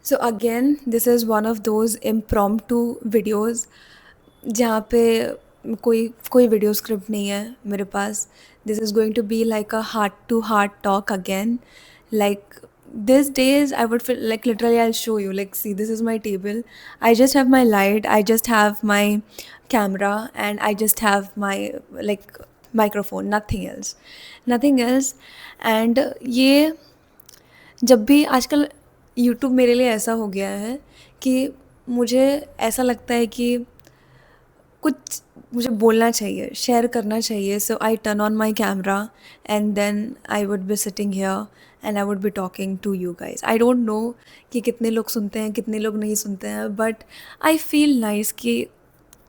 So again, this is one of those impromptu videos जहाँ पे कोई कोई वीडियो स्क्रिप्ट नहीं है मेरे पास. This is going to be like a heart to heart talk again. Like these days I would feel like literally I'll show you, like, see, this is my table. I just have my light, I just have my camera, and I just have my like microphone, nothing else. And ये जब भी आजकल YouTube मेरे लिए ऐसा हो गया है कि मुझे ऐसा लगता है कि कुछ मुझे बोलना चाहिए, शेयर करना चाहिए. So I turn on my camera and then I would be sitting here and I would be talking to you guys. I don't know कि कितने लोग सुनते हैं, कितने लोग नहीं सुनते हैं, बट आई फील नाइस कि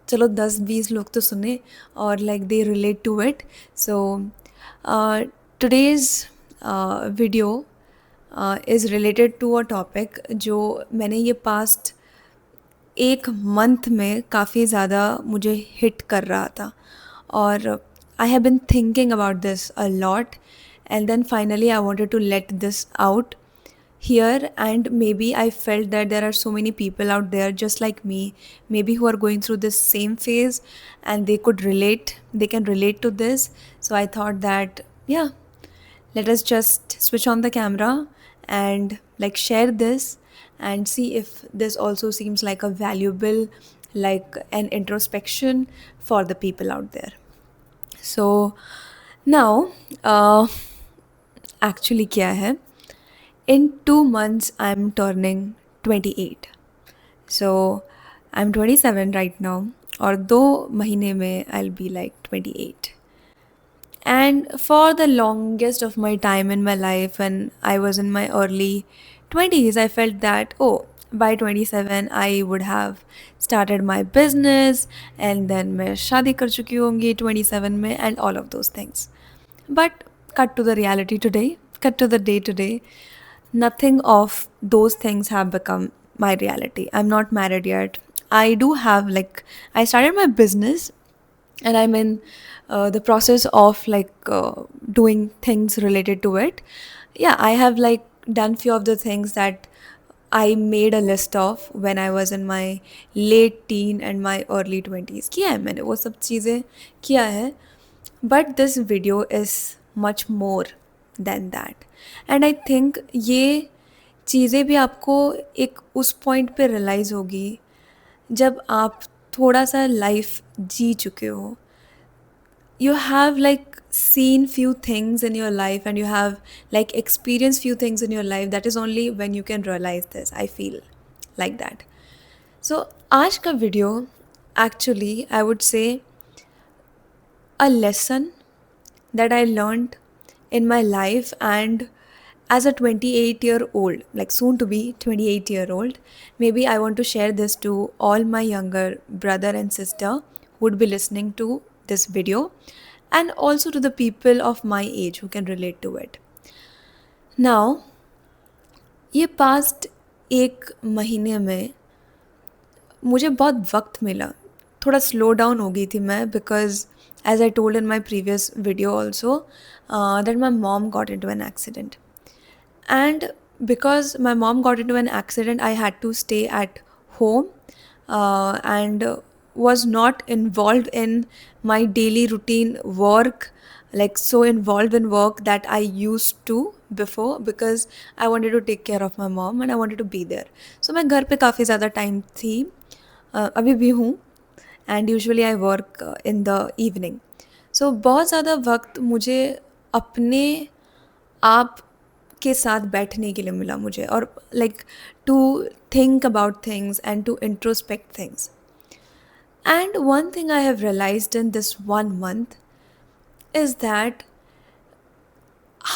चलो 10-20 लोग तो सुने और like they relate to it. So today's video is related to a topic जो मैंने ये पास्ट एक मंथ में काफ़ी ज़्यादा मुझे हिट कर रहा था. और I have been thinking about this a lot, and then finally I wanted to let this out here. And maybe I felt that there are so many people out there just like me, maybe who are going through this same phase, and they can relate to this. So I thought that, yeah, let us just switch on the camera and like share this and see if this also seems like a valuable, like an introspection for the people out there. So now, actually क्या है, in 2 months I'm turning 28. So I'm 27 right now, और 2 महीने में I'll be like 28. And for the longest of my time in my life, when I was in my early 20s, I felt that, oh, by 27 I would have started my business, and then मैं शादी कर चुकी होंगी 27 में, and all of those things. But cut to the reality today, cut to the day today, nothing of those things have become my reality. I'm not married yet. I do have, like, I started my business, and I'm in the process of like doing things related to it. Yeah, I have like done few of the things that I made a list of when I was in my late teen and my early 20s. किया है मैंने वो सब चीज़ें, किया है. But this video is much more than that. And I think ये चीज़ें भी आपको एक उस पॉइंट पे रियलाइज़ होगी जब आप थोड़ा सा लाइफ जी चुके हो. You have like seen few things in your life, and you have like experienced few things in your life. That is only when you can realize this, I feel like that. So आज का video, actually I would say, a lesson that I learned in my life. And as a 28-year-old, like soon to be 28-year-old, maybe I want to share this to all my younger brother and sister who would be listening to this video, and also to the people of my age who can relate to it. Now, ये past एक महीने में मुझे बहुत वक्त मिला. थोड़ा slow down हो गई थी मैं, because as I told in my previous video also that my mom got into an accident. And because my mom got into an accident, I had to stay at home, and was not involved in my daily routine work, like so involved in work that I used to before, because I wanted to take care of my mom and I wanted to be there. So मैं घर पे काफ़ी ज़्यादा time थी, अभी भी हूँ. And usually I work in the evening. So बहुत ज़्यादा वक्त मुझे अपने आप के साथ बैठने के लिए मिला मुझे, और like to think about things and to introspect things. And one thing I have realised in this 1 month is that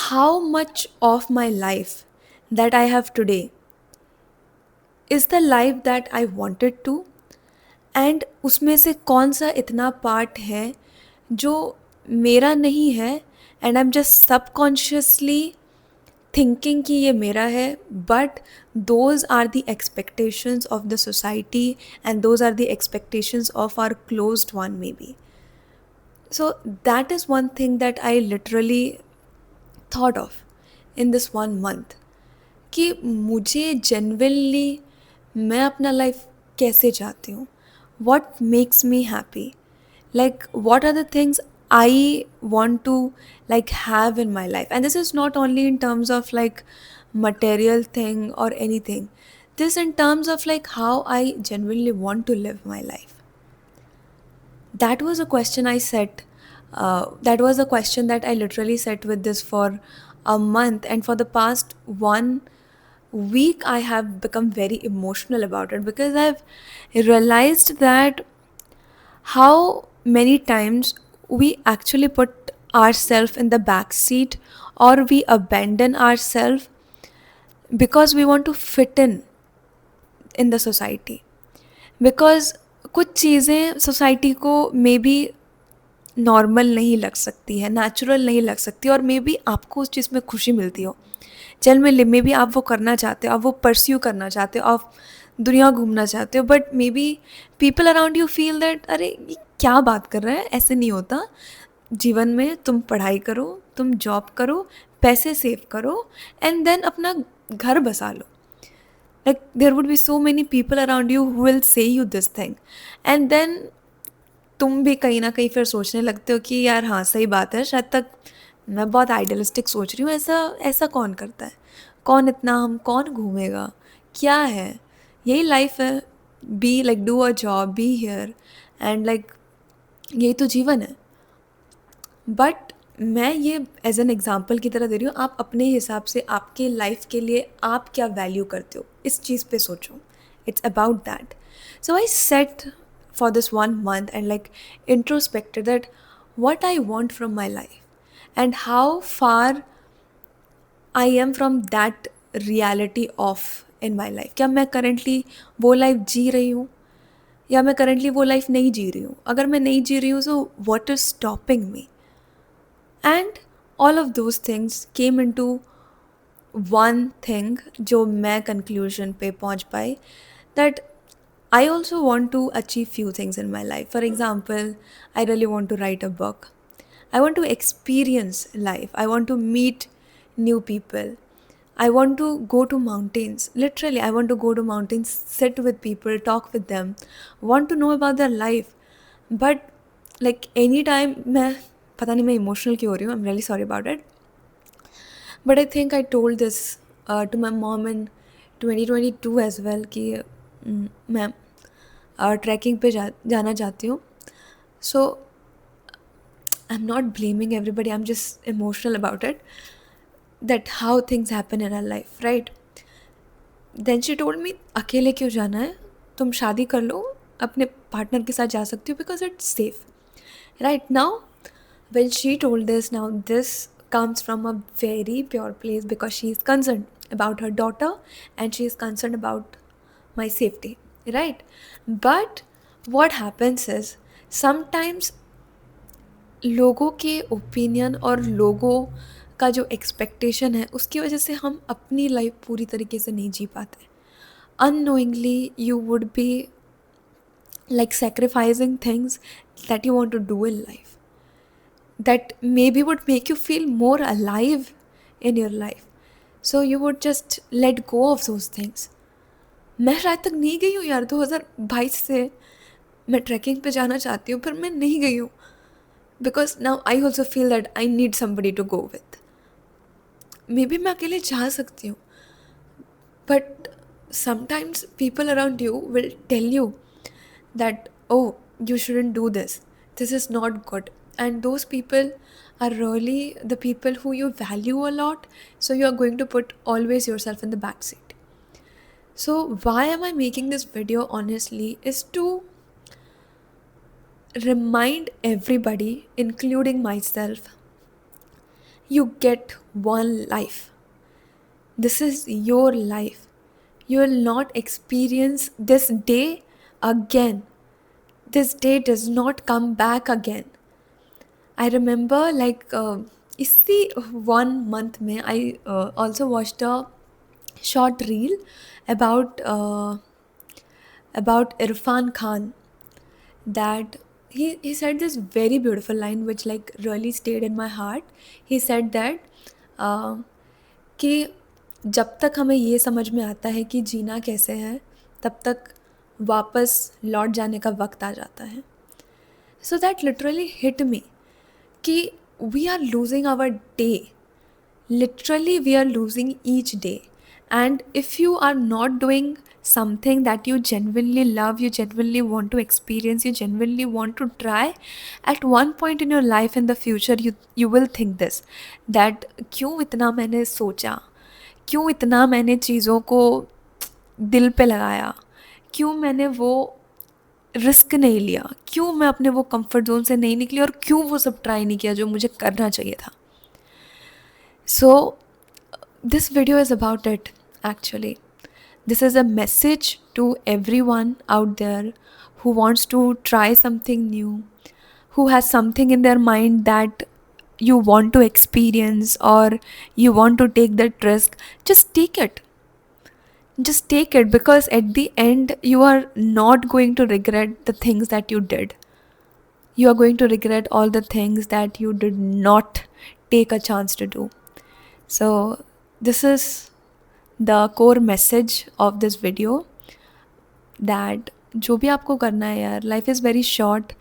how much of my life that I have today is the life that I wanted to, and उसमें से कौन सा इतना part है जो मेरा नहीं है, and I am just subconsciously thinking कि ये मेरा है, but those are the expectations of the society, and those are the expectations of our closed one maybe. So that is one thing that I literally thought of in this 1 month. कि मुझे genuinely मैं अपना life कैसे चाहती हूँ, what makes me happy, like what are the things I want to like have in my life. And this is not only in terms of like material thing or anything, this in terms of like how I genuinely want to live my life. That was a question I set. That was a question that I literally sat with this for a month, and for the past 1 week, I have become very emotional about it because I've realized that how many times we actually put ourselves in the back seat, or we abandon ourselves because we want to fit in the society. Because कुछ चीज़ें society को may be normal नहीं लग सकती है, natural नहीं लग सकती, और मे बी आपको उस चीज़ में खुशी मिलती हो, चल में मे बी आप वो करना चाहते हो, आप वो परस्यू करना चाहते हो, आप दुनिया घूमना चाहते हो, but may be people around you feel that अरे ये क्या बात कर रहा है, ऐसे नहीं होता जीवन में, तुम पढ़ाई करो, तुम जॉब करो, पैसे सेव करो, एंड देन अपना घर बसा लो. Like there would be so many people around you who will say you this thing, and then तुम भी कहीं ना कहीं फिर सोचने लगते हो कि यार हाँ सही बात है, शायद तक मैं बहुत आइडियलिस्टिक सोच रही हूँ, ऐसा ऐसा कौन करता है, कौन इतना, हम कौन घूमेगा, क्या है, यही लाइफ है, be like do a job, be here, and like यही तो जीवन है. बट मैं ये एज एन एग्ज़ाम्पल की तरह दे रही हूँ, आप अपने हिसाब से आपके लाइफ के लिए आप क्या वैल्यू करते हो इस चीज़ पे सोचो. It's about that. So I set for this 1 month and like introspected that what I want from my life and how far I am from that reality of in my life. क्या मैं currently वो life जी रही हूँ, या मैं currently वो life नहीं जी रही हूँ. अगर मैं नहीं जी रही हूँ, so what is stopping me? And all of those things came into one thing जो मैं conclusion पे पहुँच पाई, that I also want to achieve few things in my life. For example, I really want to write a book. I want to experience life. I want to meet new people. I want to go to mountains. Literally, I want to go to mountains, sit with people, talk with them, want to know about their life. But like anytime मैं पता नहीं मैं emotional क्यों हो रही हूँ, I'm really sorry about it. But I think I told this to my mom in 2022 as well कि मैं ट्रैकिंग पे जाना चाहती हूँ. So I'm not blaming everybody, I'm just emotional about it, that how things happen in our life, right? Then she told me अकेले क्यों जाना है, तुम शादी कर लो, अपने पार्टनर के साथ जा सकती हो, because it's safe. Right now, when she told this, now this comes from a very pure place because she is concerned about her daughter and she is concerned about my safety, right? But what happens is sometimes लोगों के opinion और लोगों का जो expectation है उसकी वजह से हम अपनी लाइफ पूरी तरीके से नहीं जी पाते. Unknowingly you would be like sacrificing things that you want to do in life, that maybe would make you feel more alive in your life. So you would just let go of those things. मैं शायद तक नहीं गई हूँ यार, 2022 से मैं trekking पे जाना चाहती हूँ, पर मैं नहीं गई हूँ, because now I also feel that I need somebody to go with. Maybe मैं अकेले जा सकती हूँ, but sometimes people around you will tell you that oh you shouldn't do this, this is not good, and those people are really the people who you value a lot, so you are going to put always yourself in the back seat. So why am I making this video honestly is to remind everybody, including myself, you get one life. This is your life. You will not experience this day again. This day does not come back again. I remember like इसी 1 month में I also watched a short reel about Irfan Khan, that he said this very beautiful line which like really stayed in my heart. He said that कि जब तक हमें ये समझ में आता है कि जीना कैसे है, तब तक वापस लौट जाने का वक्त आ जाता है. So that literally hit me कि we are losing our day. Literally, we are losing each day. And if you are not doing something that you genuinely love, you genuinely want to experience, you genuinely want to try, at one point in your life in the future, you will think this, that क्यों इतना मैंने सोचा, क्यों इतना मैंने चीज़ों को दिल पे लगाया, क्यों मैंने वो रिस्क नहीं लिया, क्यों मैं अपने वो कंफर्ट जोन से नहीं निकली और क्यों वो सब ट्राई नहीं किया जो मुझे करना चाहिए था. So this video is about it actually. This is a message to everyone out there who wants to try something new, who has something in their mind that you want to experience or you want to take that risk. Just take it. Just take it, because at the end, you are not going to regret the things that you did. You are going to regret all the things that you did not take a chance to do. So, this is the core message of this video, that जो भी आपको करना है यार, life is very short.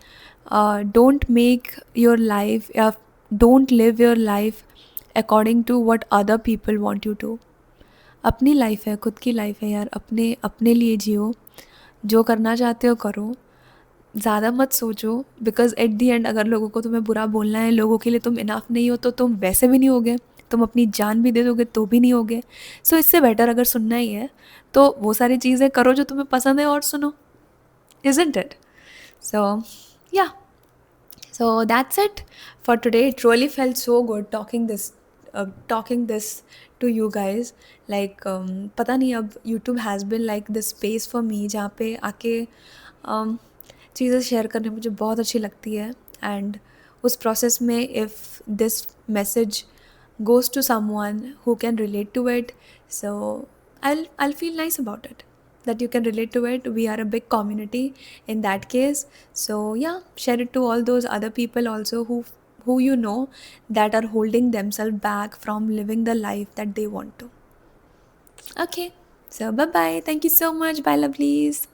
Don't make your life, don't live your life according to what other people want you to. अपनी life है, खुद की लाइफ है यार, अपने अपने लिए जियो, जो करना चाहते हो करो, ज़्यादा मत सोचो. बिकॉज एट दी एंड अगर लोगों को तुम्हें बुरा बोलना है, लोगों के लिए तुम इनफ नहीं हो, तो तुम वैसे भी नहीं होगे, तुम अपनी जान भी दे दोगे तो भी नहीं होगे. सो इससे बेटर अगर सुनना ही है तो वो सारी चीज़ें करो जो तुम्हें पसंद है और सुनो. Isn't it? So yeah, so that's it for today. It really felt so good talking this to you guys. Like पता नहीं, अब YouTube has been like this space for me जहाँ पे आके चीज़ें शेयर करने मुझे बहुत अच्छी लगती है. एंड उस प्रोसेस में if this message goes to someone who can relate to it, so I'll feel nice about it, that you can relate to it. We are a big community in that case. So yeah, share it to all those other people also who you know that are holding themselves back from living the life that they want to. Okay, so bye bye, thank you so much, bye lovelies.